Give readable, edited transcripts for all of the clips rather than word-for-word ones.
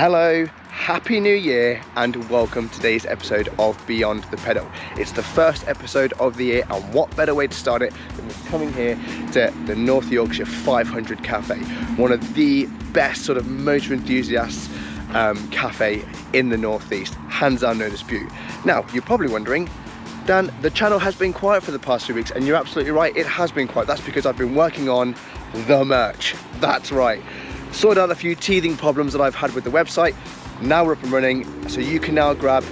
Hello, happy new year, and welcome to today's episode of Beyond the Pedal. It's the first episode of the year, and what better way to start it than with coming here to the North Yorkshire 500 Cafe, one of the best sort of motor enthusiasts cafe in the northeast, hands down no dispute. Now, you're probably wondering, Dan, the channel has been quiet for the past 2 weeks, and you're absolutely right, it has been quiet. That's because I've been working on the merch. That's right. Sorted out a few teething problems that I've had with the website. Now we're up and running, so you can now grab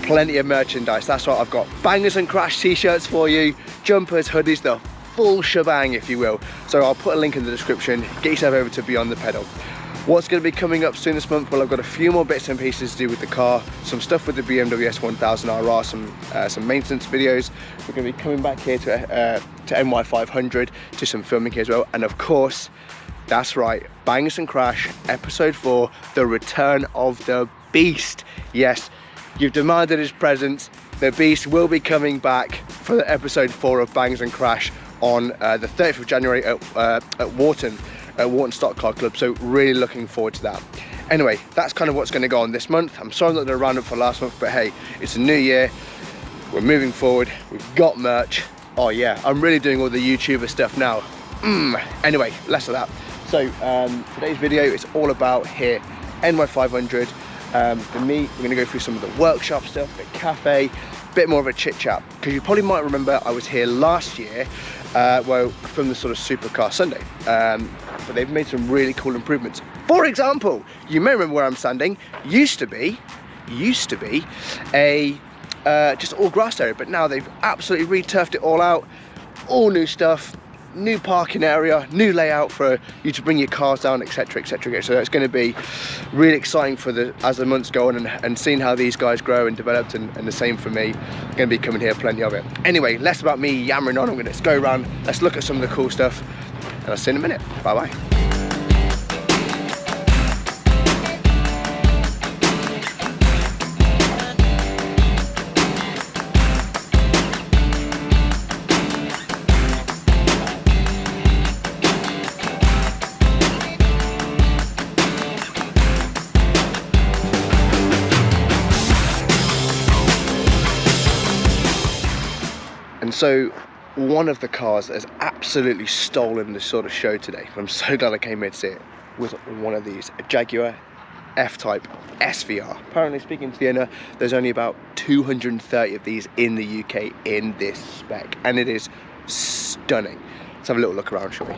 plenty of merchandise. That's right, I've got bangers and crash t-shirts for you, jumpers, hoodies, the full shebang, if you will. So I'll put a link in the description. Get yourself over to Beyond the Pedal. What's going to be coming up soon this month? Well, I've got a few more bits and pieces to do with the car, some stuff with the BMW S1000RR, some maintenance videos. We're going to be coming back here to NY500, to some filming here as well, and of course, that's right, Bangers and Crash, episode 4, the return of the Beast. Yes, you've demanded his presence. The Beast will be coming back for the episode 4 of Bangers and Crash on the 30th of January at Wharton Stock Car Club, so really looking forward to that. Anyway, that's kind of what's going to go on this month. I'm sorry I'm not going to round up for last month, but hey, it's a new year, we're moving forward, we've got merch. Oh yeah, I'm really doing all the YouTuber stuff now. Anyway, less of that. So today's video is all about here, NY500. For me, we're going to go through some of the workshop stuff, the cafe, a bit more of a chit chat. Because you probably might remember I was here last year, well, from the sort of Supercar Sunday. But they've made some really cool improvements. For example, you may remember where I'm standing. Used to be a just all grass area, but now they've absolutely re-turfed it all out. All new stuff. New parking area, new layout for you to bring your cars down, etc, etc. So it's going to be really exciting for as the months go on, and seeing how these guys grow and developed, and the same for me. I'm going to be coming here plenty of it. Anyway, less about me yammering on. Let's go around, let's look at some of the cool stuff, and I'll see you in a minute. Bye bye. And so one of the cars that has absolutely stolen the sort of show today, I'm so glad I came here to see it, was one of these, a Jaguar F-Type SVR. Apparently, speaking to the owner, there's only about 230 of these in the UK in this spec, and it is stunning. Let's have a little look around, shall we?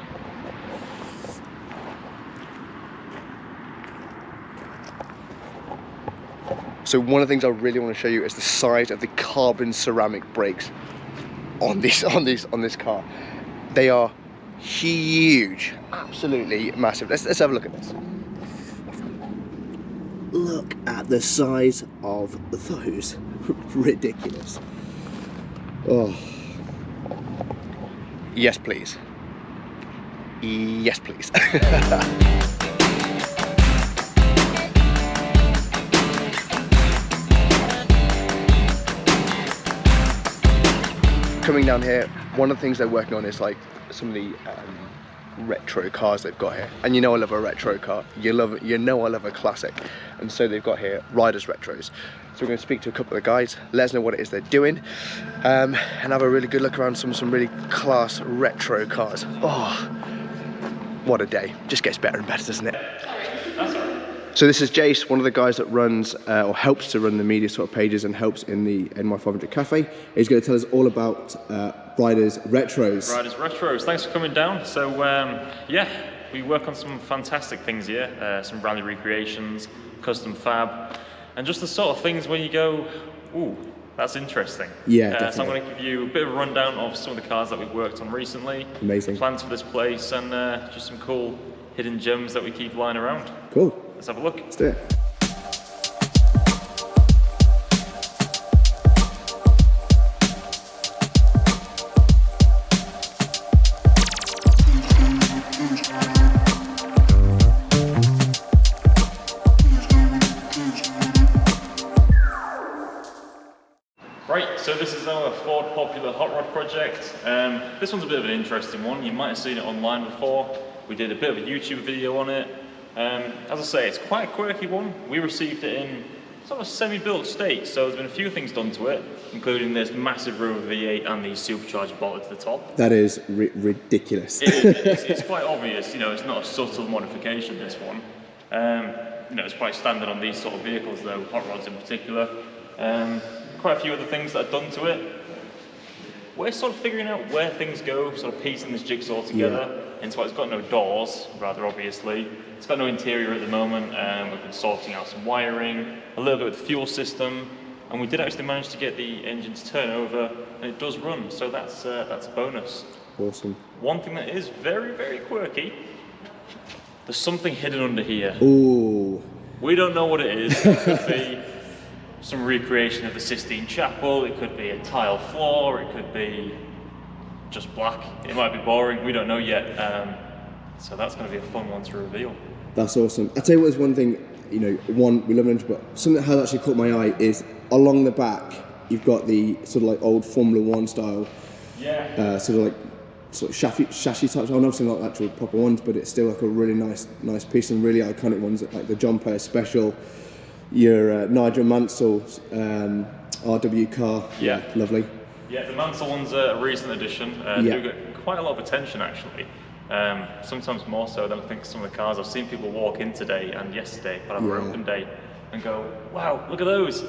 So one of the things I really want to show you is the size of the carbon ceramic brakes on this car. They are huge, absolutely massive. Let's have a look at this. Look at the size of those. Ridiculous. Oh, yes please, yes please. Coming down here, one of the things they're working on is like some of the retro cars they've got here. And you know I love a retro car. You know I love a classic. And so they've got here Ryders Retros. So we're going to speak to a couple of the guys, let us know what it is they're doing, and have a really good look around some really class retro cars. Oh, what a day. Just gets better and better, doesn't it? That's all right. So this is Jace, one of the guys that runs or helps to run the media sort of pages and helps in the NY500 Cafe. He's going to tell us all about Ryders Retros. Ryders Retros, thanks for coming down. So yeah, we work on some fantastic things here, some rally recreations, custom fab, and just the sort of things when you go, ooh, that's interesting. Yeah, definitely. So I'm going to give you a bit of a rundown of some of the cars that we've worked on recently. Amazing. Plans for this place, and just some cool hidden gems that we keep lying around. Cool. Let's have a look. Let's do it. Right, so this is our Ford Popular Hot Rod project. This one's a bit of an interesting one. You might have seen it online before. We did a bit of a YouTube video on it. As I say, it's quite a quirky one. We received it in sort of semi-built state, so there's been a few things done to it, including this massive Rover V8 and the supercharged body to the top. That is ridiculous. It's quite obvious, you know, it's not a subtle modification, this one. You know, it's quite standard on these sort of vehicles though, hot rods in particular. Quite a few other things that are done to it. We're sort of figuring out where things go, sort of piecing this jigsaw together. And so it's got no doors, rather obviously. It's got no interior at the moment. We've been sorting out some wiring, a little bit with the fuel system, and we did actually manage to get the engine to turn over, and it does run, so that's a bonus. Awesome. One thing that is very, very quirky, there's something hidden under here. Ooh. We don't know what it is. It could be some recreation of the Sistine Chapel, it could be a tile floor, it could be just black. It might be boring, we don't know yet. So that's going to be a fun one to reveal. That's awesome. I'll tell you what is one thing, you know, one, we love an engine, but something that has actually caught my eye is along the back, you've got the sort of like old Formula One style, sort of chassis types. I'm obviously not actual proper ones, but it's still like a really nice piece, and really iconic ones like the John Player Special, your Nigel Mansell's RW car. Yeah. Lovely. Yeah, the Mansell one's a recent addition. Do get quite a lot of attention actually. Sometimes more so than I think some of the cars. I've seen people walk in today and yesterday, but have an open day, and go, wow, look at those.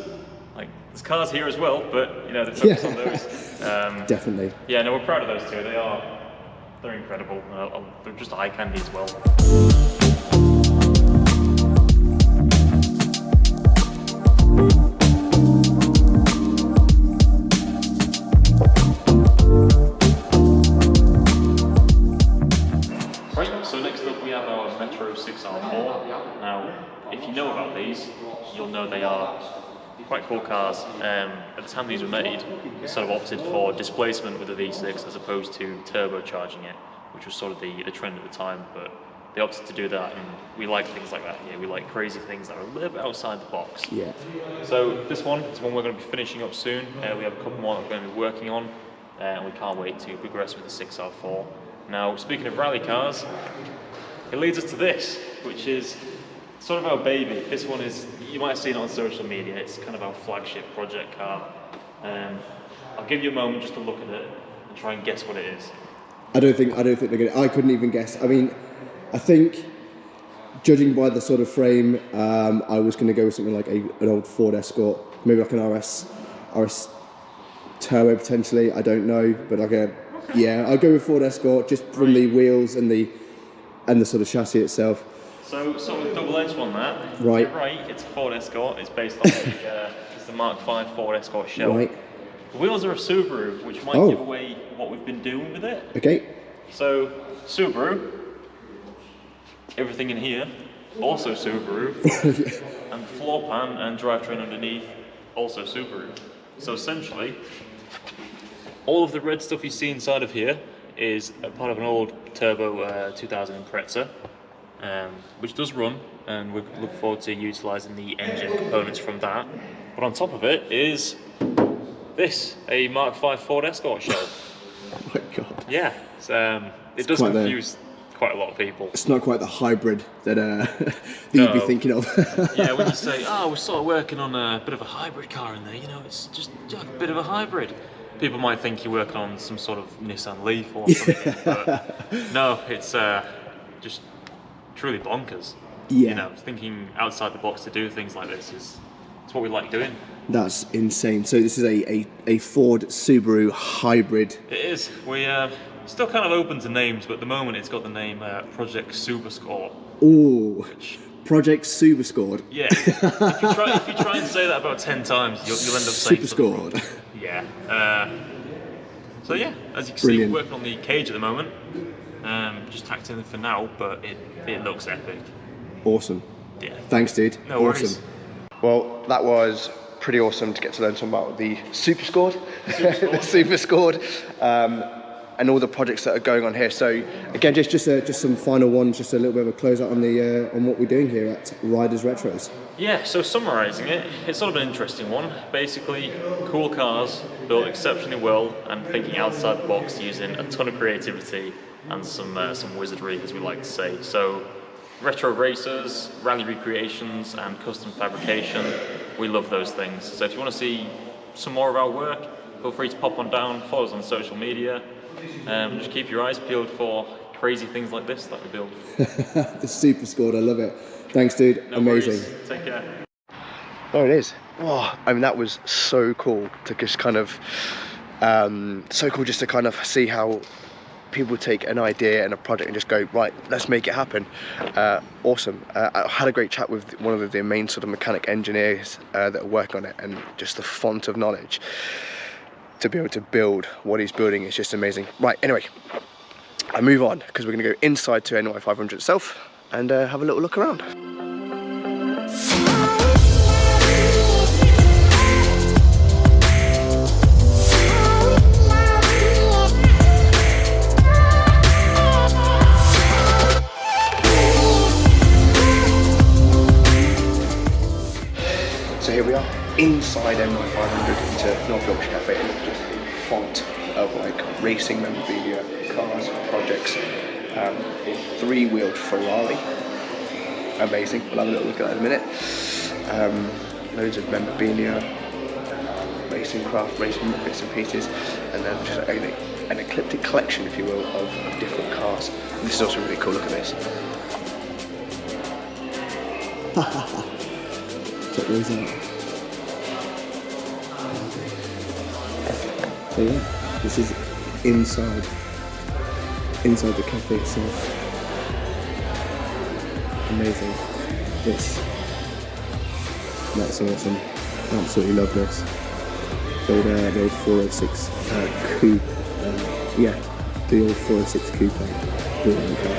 Like, there's cars here as well, but you know, they focus on those. Definitely. Yeah, no, we're proud of those two. They're incredible. They're just eye candy as well. Retro 6R4. Now, if you know about these, you'll know they are quite cool cars. At the time these were made, we sort of opted for displacement with the V6 as opposed to turbocharging it, which was sort of the trend at the time, but they opted to do that, and we like things like that here. We like crazy things that are a little bit outside the box. Yeah. So this one is one we're going to be finishing up soon. We have a couple more that we're going to be working on, and we can't wait to progress with the 6R4. Now, speaking of rally cars, it leads us to this, which is sort of our baby. This one is, you might have seen it on social media, it's kind of our flagship project car. I'll give you a moment just to look at it and try and guess what it is. I don't think they're gonna, I couldn't even guess. I mean, I think, judging by the sort of frame, I was gonna go with something like an old Ford Escort, maybe like an RS Turbo potentially, I don't know, but like yeah, I'll go with Ford Escort just from the wheels and the sort of chassis itself. So sort of double-edged on that. Right. You're right, it's a Ford Escort. It's based on the Mark V Ford Escort shell. Right. The wheels are a Subaru, which might give away what we've been doing with it. Okay. So, Subaru, everything in here, also Subaru, and floor pan and drivetrain underneath, also Subaru. So essentially, all of the red stuff you see inside of here is a part of an old turbo 2000 Impreza, which does run, and we look forward to utilising the engine components from that. But on top of it is this, a Mark V Ford Escort shell. Oh my god. Yeah, it does confuse quite a lot of people. It's not quite the hybrid that you'd be thinking of. Yeah, when you say, we're sort of working on a bit of a hybrid car in there, you know, it's just like a bit of a hybrid. People might think you're working on some sort of Nissan Leaf or something, but no, it's just truly bonkers. Yeah. You know, thinking outside the box to do things like this it's what we like doing. That's insane. So this is a Ford Subaru hybrid. It is. We still kind of open to names, but at the moment it's got the name Project Superscore. Ooh. Project Superscored. Yeah. If you try and say that about 10 times, you'll end up saying Superscored. Something. Yeah. So yeah, as you can see, we're working on the cage at the moment. Just tacked in for now, but it looks epic. Awesome. Yeah. Thanks, dude. No worries. Awesome. Well, that was pretty awesome to get to learn something about the Superscored, Superscored, and all the projects that are going on here. So again, just some final ones, just a little bit of a close out on on what we're doing here at Ryders Retros. Yeah, so summarising it, it's sort of an interesting one. Basically, cool cars built exceptionally well and thinking outside the box, using a ton of creativity and some wizardry, as we like to say. So retro racers, rally recreations, and custom fabrication. We love those things. So if you want to see some more of our work, feel free to pop on down, follow us on social media, just keep your eyes peeled for crazy things like this that we build. The super scored, I love it. Thanks, dude. No amazing. Worries. Take care. There it is. Oh, I mean, that was so cool to just kind of, see how people take an idea and a project and just go, right, let's make it happen. Awesome. I had a great chat with one of the main sort of mechanic engineers that are working on it, and just the font of knowledge to be able to build what he's building is just amazing. Right, anyway, I move on because we're going to go inside to NY500 itself and have a little look around. So here we are inside NY500 into North Yorkshire Cafe, and look just the font of like racing memorabilia, cars, projects, a three-wheeled Ferrari, amazing. We'll have a little look at that in a minute. Loads of memorabilia, racing craft, racing bits and pieces, and then just an eclectic collection, if you will, of different cars. And this is also really cool. Look at this. Check those out. So yeah, this is inside the cafe itself. Amazing. That's awesome. Absolutely love this. The old 406 coupe. Yeah, the old 406 coupe. Brilliant car.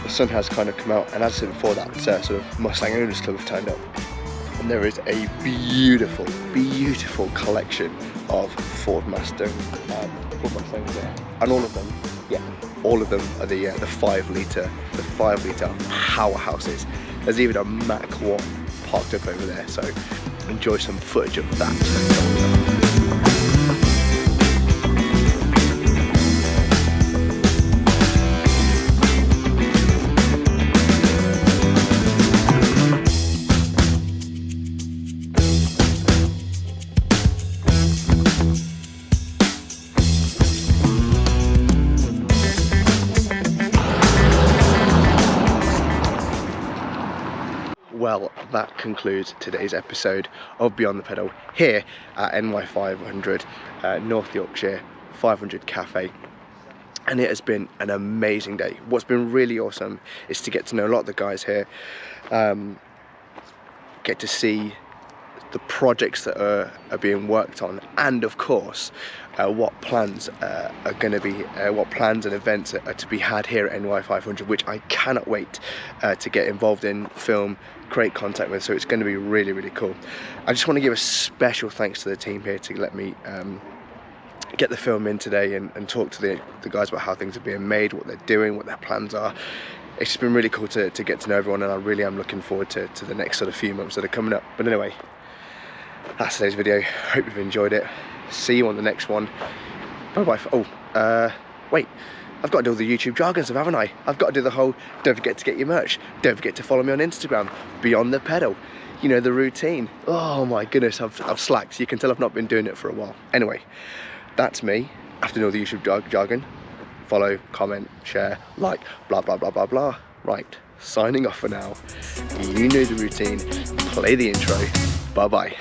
The sun has kind of come out, and as I said before, that sort of Mustang Owners Club have turned up, and there is a beautiful collection of Ford Mustangs there, and all of them are the 5 litre powerhouses. There's even a Mach 1 parked up over there, so enjoy some footage of that. Well, that concludes today's episode of Beyond the Pedal here at NY500 North Yorkshire 500 Cafe, and it has been an amazing day. What's been really awesome is to get to know a lot of the guys here, get to see the projects that are being worked on, and of course what plans are going to be, what plans and events are to be had here at NY500, which I cannot wait to get involved in, film, create contact with. So it's going to be really cool. I just want to give a special thanks to the team here to let me get the film in today and talk to the guys about how things are being made, what they're doing, what their plans are. It's just been really cool to get to know everyone, and I really am looking forward to the next sort of few months that are coming up. But anyway, that's today's video. Hope you've enjoyed it. See you on the next one. Bye bye. Wait, I've got to do all the YouTube jargon stuff, haven't I? I've got to do the whole, don't forget to get your merch, don't forget to follow me on Instagram, Beyond the Pedal, you know, the routine. Oh my goodness, I've slacked. You can tell I've not been doing it for a while. Anyway, that's me. After doing all the YouTube jargon, follow, comment, share, like, blah blah blah blah blah. Right, signing off for now. You know the routine. Play the intro. Bye bye.